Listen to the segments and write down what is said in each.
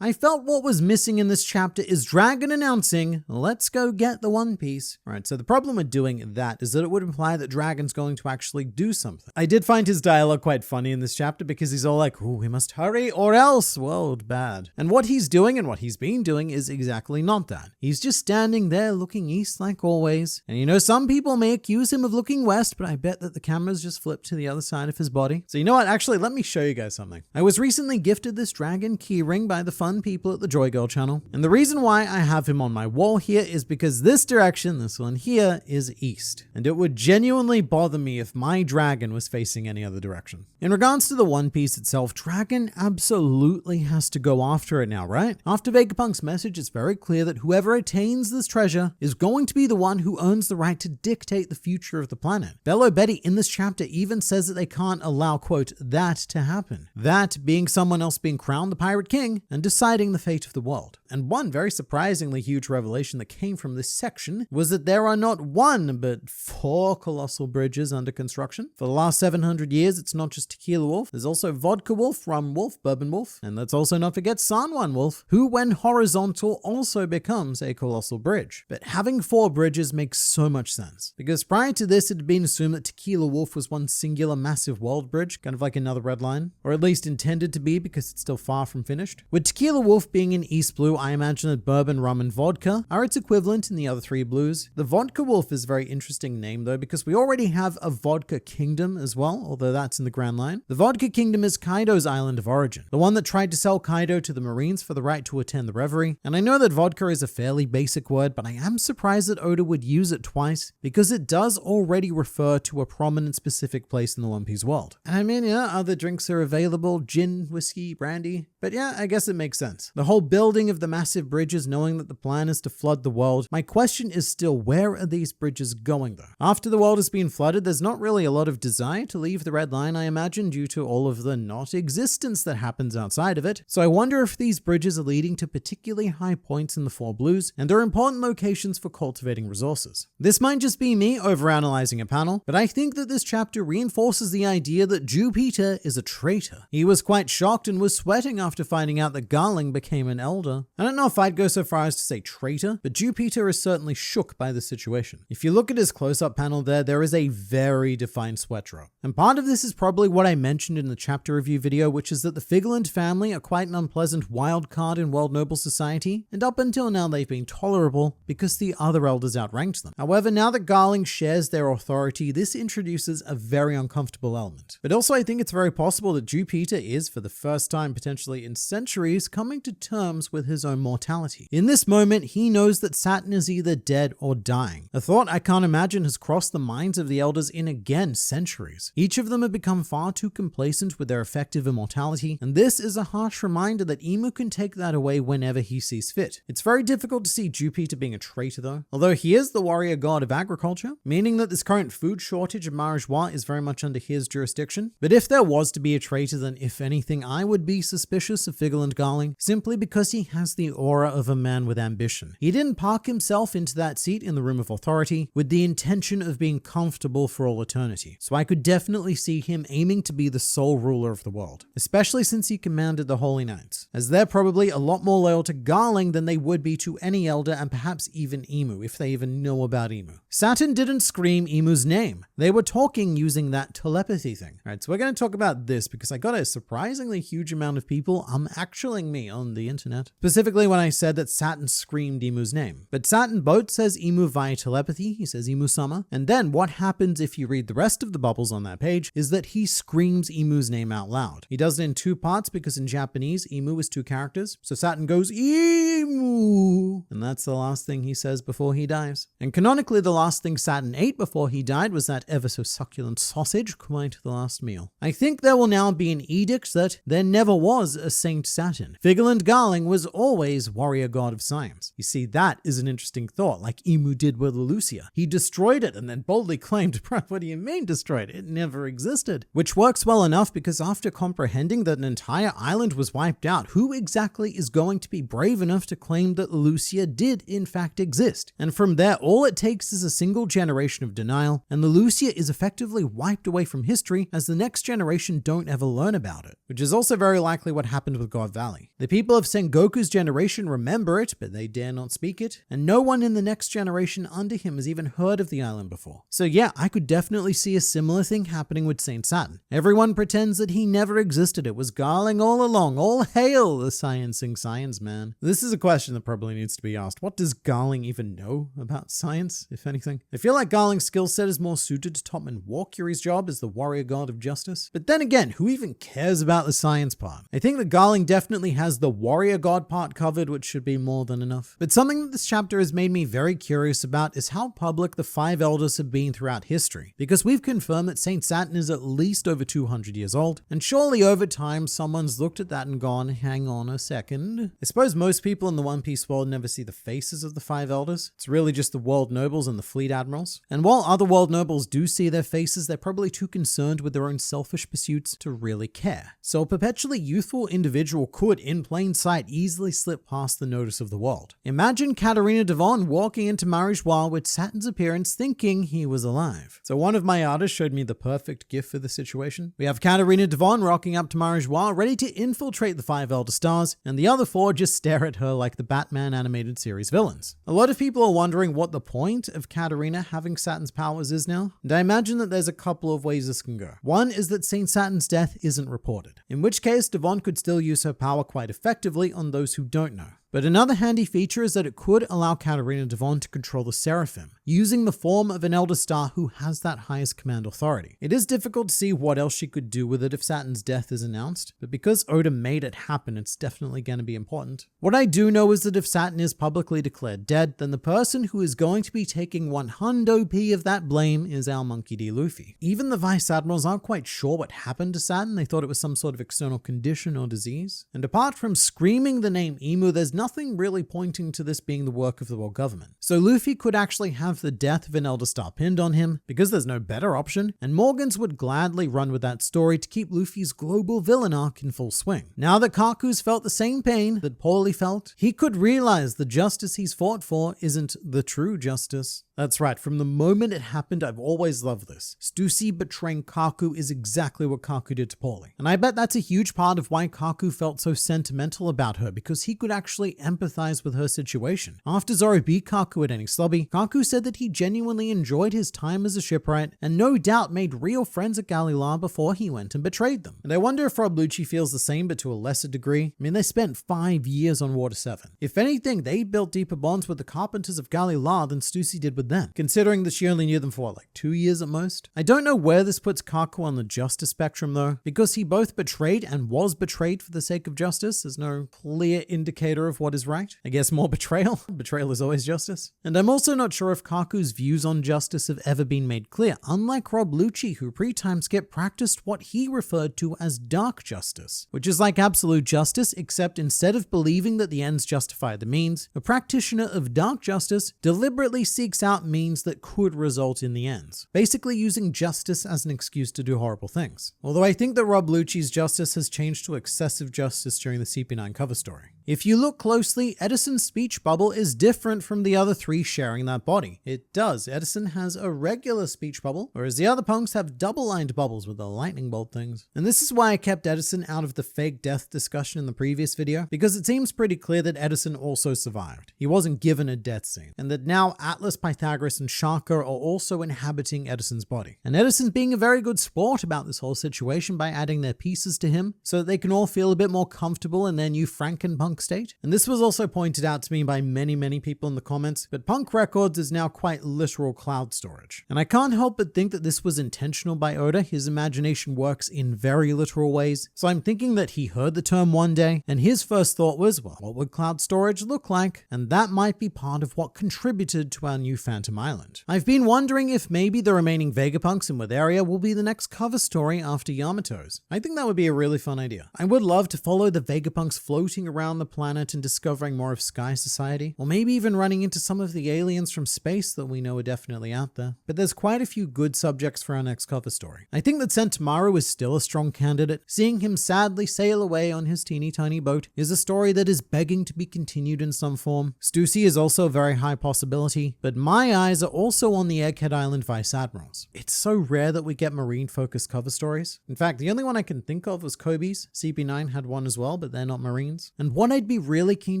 I felt what was missing in this chapter is Dragon announcing, let's go get the One Piece. Right, so the problem with doing that is that it would imply that Dragon's going to actually do something. I did find his dialogue quite funny in this chapter because he's all like, oh, we must hurry or else world bad. And what he's doing and what he's been doing is exactly not that. He's just standing there looking east like always. And you know, some people may accuse him of looking west, but I bet that the camera's just flipped to the other side of his body. So you know what? Actually, let me show you guys something. I was recently gifted this Dragon keyring by the fun people at the Joy Girl channel. And the reason why I have him on my wall here is because this direction, this one here, is east. And it would genuinely bother me if my Dragon was facing any other direction. In regards to the One Piece itself, Dragon absolutely has to go after it now, right? After Vega Punk's message, it's very clear that whoever attains this treasure is going to be the one who earns the right to dictate the future of the planet. Bello Betty in this chapter even says that they can't allow, quote, that to happen. That being someone else being crowned the Pirate King and deciding the fate of the world. And one very surprisingly huge revelation that came from this section was that there are not one, but 4 colossal bridges under construction. For the last 700 years, it's not just Tequila Wolf. There's also Vodka Wolf, Rum Wolf, Bourbon Wolf, and let's also not forget San Juan Wolf, who when horizontal also becomes a colossal bridge. But having 4 bridges makes so much sense, because prior to this, it had been assumed that Tequila Wolf was one singular massive world bridge, kind of like another red line, or at least intended to be because it's still far from finished. With Tequila Wolf being in East Blue, I imagine that Bourbon, Rum, and Vodka are its equivalent in the other 3 blues. The Vodka Wolf is a very interesting name though, because we already have a Vodka Kingdom as well, although that's in the Grand Line. The Vodka Kingdom is Kaido's island of origin, the one that tried to sell Kaido to the Marines for the right to attend the Reverie. And I know that vodka is a fairly basic word, but I am surprised that Oda would use it twice, because it does already refer to a prominent specific place in the One Piece world. And I mean, yeah, other drinks are available, gin, whiskey, brandy, but yeah, I guess it makes sense. The whole building of the massive bridges, knowing that the plan is to flood the world. My question is still, where are these bridges going though? After the world has been flooded, there's not really a lot of desire to leave the Red Line, I imagine, due to all of the not existence that happens outside of it. So I wonder if these bridges are leading to particularly high points in the 4 blues, and they're important locations for cultivating resources. This might just be me overanalyzing a panel, but I think that this chapter reinforces the idea that Jupiter is a traitor. He was quite shocked and was sweating after finding out that Garling became an elder. I don't know if I'd go so far as to say traitor, but Jupiter is certainly shook by the situation. If you look at his close-up panel there is a very defined sweat drop. And part of this is probably what I mentioned in the chapter review video, which is that the Figurland family are quite an unpleasant wild card in World Noble Society, and up until now they've been tolerable because the other elders outranked them. However, now that Garling shares their authority, this introduces a very uncomfortable element. But also I think it's very possible that Jupiter is, for the first time potentially in centuries, coming to terms with his own mortality. In this moment, he knows that Saturn is either dead or dying. A thought I can't imagine has crossed the minds of the elders in, again, centuries. Each of them have become far too complacent with their effective immortality, and this is a harsh reminder that Imu can take that away whenever he sees fit. It's very difficult to see Jupiter being a traitor though, although he is the warrior god of agriculture, meaning that this current food shortage of Marijois is very much under his jurisdiction. But if there was to be a traitor, then if anything, I would be suspicious of Figurland Garling, simply because he has the aura of a man with ambition. He didn't park himself into that seat in the Room of Authority with the intention of being comfortable for all eternity. So I could definitely see him aiming to be the sole ruler of the world, especially since he commanded the Holy Knights, as they're probably a lot more loyal to Garling than they would be to any elder, and perhaps even Imu, if they even know about Imu. Saturn didn't scream Imu's name. They were talking using that telepathy thing. All right, so we're going to talk about this because I got a surprisingly huge amount of people actually me on the internet, specifically when I said that Saturn screamed Imu's name. But Saturn both says Imu via telepathy, he says Imu-sama, and then what happens if you read the rest of the bubbles on that page is that he screams Imu's name out loud. He does it in 2 parts because in Japanese, Imu is 2 characters. So Saturn goes Imu, and that's the last thing he says before he dies. And canonically, the last thing Saturn ate before he died was that ever so succulent sausage, quite the last meal. I think there will now be an edict that there never was a Saint Saturn. Figurland Garling was always warrior god of science. You see, that is an interesting thought, like Imu did with Lucia. He destroyed it and then boldly claimed, what do you mean destroyed? It never existed. Which works well enough because after comprehending that an entire island was wiped out, who exactly is going to be brave enough to claim that Lucia did in fact exist? And from there, all it takes is a single generation of denial, and the Lucia is effectively wiped away from history as the next generation don't ever learn about it, which is also very likely what happened with God Valley. The people of Sengoku's generation remember it, but they dare not speak it, and no one in the next generation under him has even heard of the island before. So yeah, I could definitely see a similar thing happening with Saint Saturn. Everyone pretends that he never existed. It was Garling all along. All hail the sciencing science man. This is a question that probably needs to be asked. What does Garling even know about science, if anything? I feel like Garling's skill set is more suited to Topman Warcury's job as the warrior god of justice. But then again, who even cares about the science part? I think that Garling definitely has the warrior god part covered, which should be more than enough. But something that this chapter has made me very curious about is how public the five elders have been throughout history. Because we've confirmed that Saint Saturn is at least over 200 years old, and surely over time someone's looked at that and gone, hang on a second. I suppose most people in the One Piece world never see the faces of the five elders. It's really just the world nobles and the fleet admirals. And while other world nobles do see their faces, they're probably too concerned with their own selfish pursuits to really care. So a perpetually youthful individual could, in plain sight, easily slip past the notice of the world. Imagine Katarina Devon walking into Marijois with Saturn's appearance thinking he was alive. So one of my artists showed me the perfect gif for the situation. We have Katarina Devon rocking up to Marijois, ready to infiltrate the five elder stars, and the other four just stare at her like the Batman animated series villains. A lot of people are wondering what the point of Katarina having Saturn's powers is now, and I imagine that there's a couple of ways this can go. One is that Saint Saturn's death isn't reported, in which case Devon could still use her power quite effectively on those who don't know. But another handy feature is that it could allow Katarina Devon to control the Seraphim, using the form of an Elder Star who has that highest command authority. It is difficult to see what else she could do with it if Saturn's death is announced, but because Oda made it happen, it's definitely going to be important. What I do know is that if Saturn is publicly declared dead, then the person who is going to be taking 100p of that blame is our Monkey D. Luffy. Even the Vice Admirals aren't quite sure what happened to Saturn. They thought it was some sort of external condition or disease. And apart from screaming the name Emu, there's nothing really pointing to this being the work of the world government. So Luffy could actually have the death of an Elder Star pinned on him because there's no better option, and Morgans would gladly run with that story to keep Luffy's global villain arc in full swing. Now that Kaku's felt the same pain that Paulie felt, he could realize the justice he's fought for isn't the true justice. That's right, from the moment it happened, I've always loved this. Stussy betraying Kaku is exactly what Kaku did to Paulie. And I bet that's a huge part of why Kaku felt so sentimental about her, because he could actually empathize with her situation. After Zoro beat Kaku at any slobby, Kaku said that he genuinely enjoyed his time as a shipwright and no doubt made real friends at GLR before he went and betrayed them. And I wonder if Rob Lucci feels the same, but to a lesser degree. I mean, they spent 5 years on Water 7. If anything, they built deeper bonds with the carpenters of GLR than Stussy did with them, considering that she only knew them for like 2 years at most. I don't know where this puts Kaku on the justice spectrum though, because he both betrayed and was betrayed for the sake of justice. There's no clear indicator of what is right. I guess more betrayal. Betrayal is always justice. And I'm also not sure if Kaku's views on justice have ever been made clear, unlike Rob Lucci, who pre-time skip practiced what he referred to as dark justice, which is like absolute justice, except instead of believing that the ends justify the means, a practitioner of dark justice deliberately seeks out means that could result in the ends, basically using justice as an excuse to do horrible things. Although I think that Rob Lucci's justice has changed to excessive justice during the CP9 cover story. If you look closely, Edison's speech bubble is different from the other three sharing that body. It does. Edison has a regular speech bubble, whereas the other punks have double-lined bubbles with the lightning bolt things. And this is why I kept Edison out of the fake death discussion in the previous video, because it seems pretty clear that Edison also survived. He wasn't given a death scene, and that now Atlas, Pythagoras, and Shaka are also inhabiting Edison's body. And Edison's being a very good sport about this whole situation by adding their pieces to him so that they can all feel a bit more comfortable in their new Frankenpunk state. And this was also pointed out to me by many people in the comments, but Punk Records is now quite literal cloud storage. And I can't help but think that this was intentional by Oda. His imagination works in very literal ways. So I'm thinking that he heard the term one day, and his first thought was, well, what would cloud storage look like? And that might be part of what contributed to our new Phantom Island. I've been wondering if maybe the remaining Vega Punks in Witheria will be the next cover story after Yamato's. I think that would be a really fun idea. I would love to follow the Vega Punks floating around the planet and discovering more of Sky Society, or maybe even running into some of the aliens from space that we know are definitely out there. But there's quite a few good subjects for our next cover story. I think that Sentomaru is still a strong candidate. Seeing him sadly sail away on his teeny tiny boat is a story that is begging to be continued in some form. Stussy is also a very high possibility, but my my eyes are also on the Egghead Island Vice Admirals. It's so rare that we get marine-focused cover stories. In fact, the only one I can think of was Kobe's. CP9 had one as well, but they're not Marines. And what I'd be really keen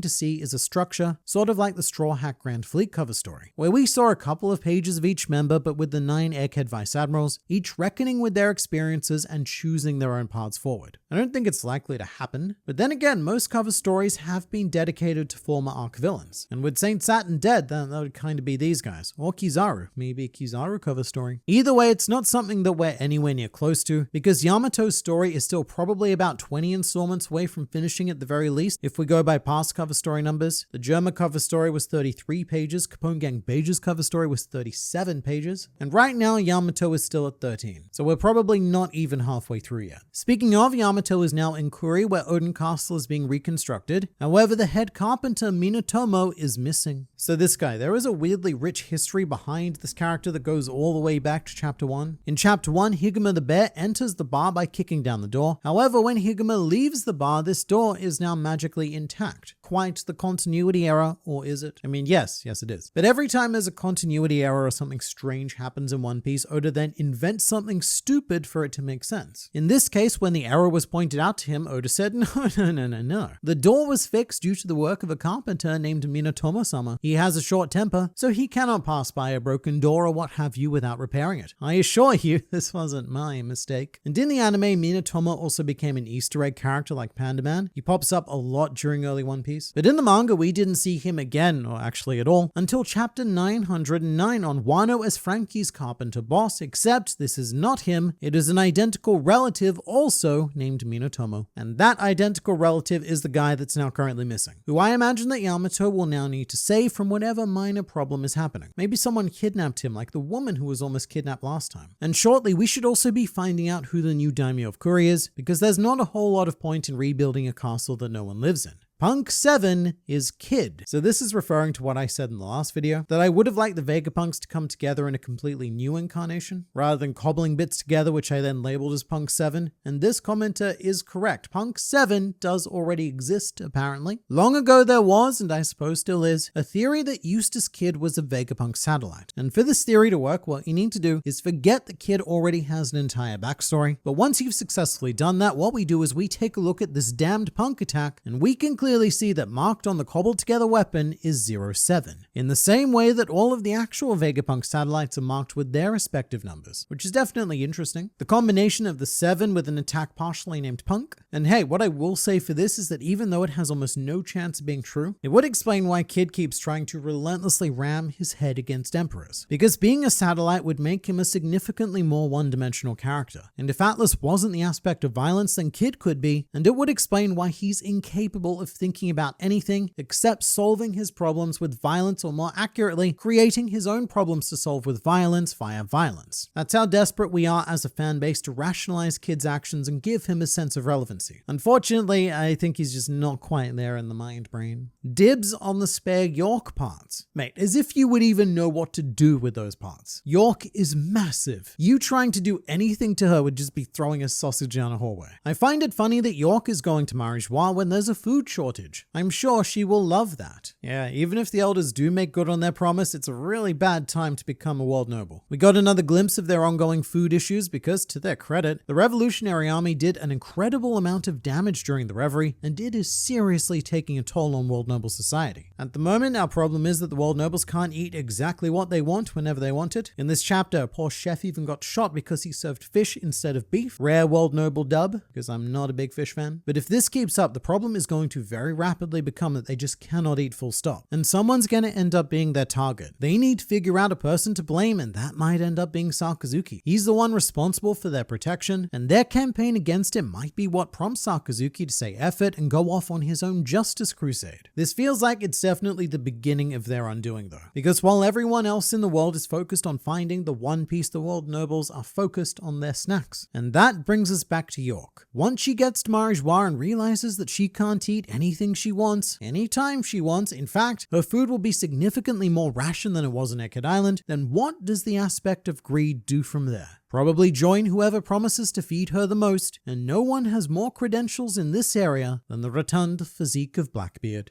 to see is a structure, sort of like the Straw Hat Grand Fleet cover story, where we saw a couple of pages of each member, but with the 9 Egghead Vice Admirals, each reckoning with their experiences and choosing their own paths forward. I don't think it's likely to happen, but then again, most cover stories have been dedicated to former arc villains. And with Saint Saturn dead, that would kind of be these guys. Or Kizaru, maybe a Kizaru cover story. Either way, it's not something that we're anywhere near close to, because Yamato's story is still probably about 20 installments away from finishing at the very least, if we go by past cover story numbers. The Germa cover story was 33 pages, Capone Gang Beige's cover story was 37 pages, and right now Yamato is still at 13. So we're probably not even halfway through yet. Speaking of, Yamato is now in Kuri, where Odin Castle is being reconstructed. However, the head carpenter Minatomo is missing. So this guy, there is a weirdly rich history behind this character that goes all the way back to chapter 1. In chapter 1, Higuma the bear enters the bar by kicking down the door. However, when Higuma leaves the bar, this door is now magically intact. Quite the continuity error, or is it? I mean, yes it is. But every time there's a continuity error or something strange happens in One Piece, Oda then invents something stupid for it to make sense. In this case, when the error was pointed out to him, Oda said, no. The door was fixed due to the work of a carpenter named Minatomo-sama. He has a short temper, so he cannot pass by a broken door or what have you without repairing it. I assure you, this wasn't my mistake. And in the anime, Minatomo also became an Easter egg character like Panda Man. He pops up a lot during early One Piece. But in the manga, we didn't see him again, or actually at all, until chapter 909 on Wano as Frankie's carpenter boss, except this is not him. It is an identical relative also named Minatomo. And that identical relative is the guy that's now currently missing, who I imagine that Yamato will now need to save from whatever minor problem is happening. Maybe someone kidnapped him like the woman who was almost kidnapped last time. And shortly, we should also be finding out who the new daimyo of Kuri is, because there's not a whole lot of point in rebuilding a castle that no one lives in. Punk 7 is Kid. So this is referring to what I said in the last video, that I would have liked the Vega Punks to come together in a completely new incarnation, rather than cobbling bits together, which I then labeled as Punk 7. And this commenter is correct. Punk 7 does already exist, apparently. Long ago there was, and I suppose still is, a theory that Eustace Kid was a Vegapunk satellite. And for this theory to work, what you need to do is forget that Kid already has an entire backstory. But once you've successfully done that, what we do is we take a look at this damned Punk attack, and we can clearly see that marked on the cobbled together weapon is 07, in the same way that all of the actual Vegapunk satellites are marked with their respective numbers, which is definitely interesting. The combination of the 7 with an attack partially named Punk. And hey, what I will say for this is that even though it has almost no chance of being true, it would explain why Kid keeps trying to relentlessly ram his head against emperors, because being a satellite would make him a significantly more one-dimensional character. And if Atlas wasn't the aspect of violence, then Kid could be, and it would explain why he's incapable of thinking about anything except solving his problems with violence, or more accurately, creating his own problems to solve with violence via violence. That's how desperate we are as a fan base to rationalize Kid's actions and give him a sense of relevancy. Unfortunately, I think he's just not quite there in the mind brain. Dibs on the spare York parts. Mate, as if you would even know what to do with those parts. York is massive. You trying to do anything to her would just be throwing a sausage down a hallway. I find it funny that York is going to Marijwa when there's a food shortage. I'm sure she will love that. Yeah, even if the elders do make good on their promise, it's a really bad time to become a world noble. We got another glimpse of their ongoing food issues because, to their credit, the Revolutionary Army did an incredible amount of damage during the Reverie, and it is seriously taking a toll on world noble society. At the moment, our problem is that the world nobles can't eat exactly what they want whenever they want it. In this chapter, a poor chef even got shot because he served fish instead of beef. Rare world noble dub, because I'm not a big fish fan. But if this keeps up, the problem is going to very rapidly become that they just cannot eat full stop. And someone's going to end up being their target. They need to figure out a person to blame, and that might end up being Sakazuki. He's the one responsible for their protection, and their campaign against him might be what prompts Sakazuki to say F it and go off on his own justice crusade. This feels like it's definitely the beginning of their undoing though, because while everyone else in the world is focused on finding the One Piece, the world nobles are focused on their snacks. And that brings us back to York. Once she gets to Marijwa and realizes that she can't eat anything she wants, anytime she wants, in fact, her food will be significantly more ration than it was on Egghead Island, then what does the aspect of greed do from there? Probably join whoever promises to feed her the most, and no one has more credentials in this area than the rotund physique of Blackbeard.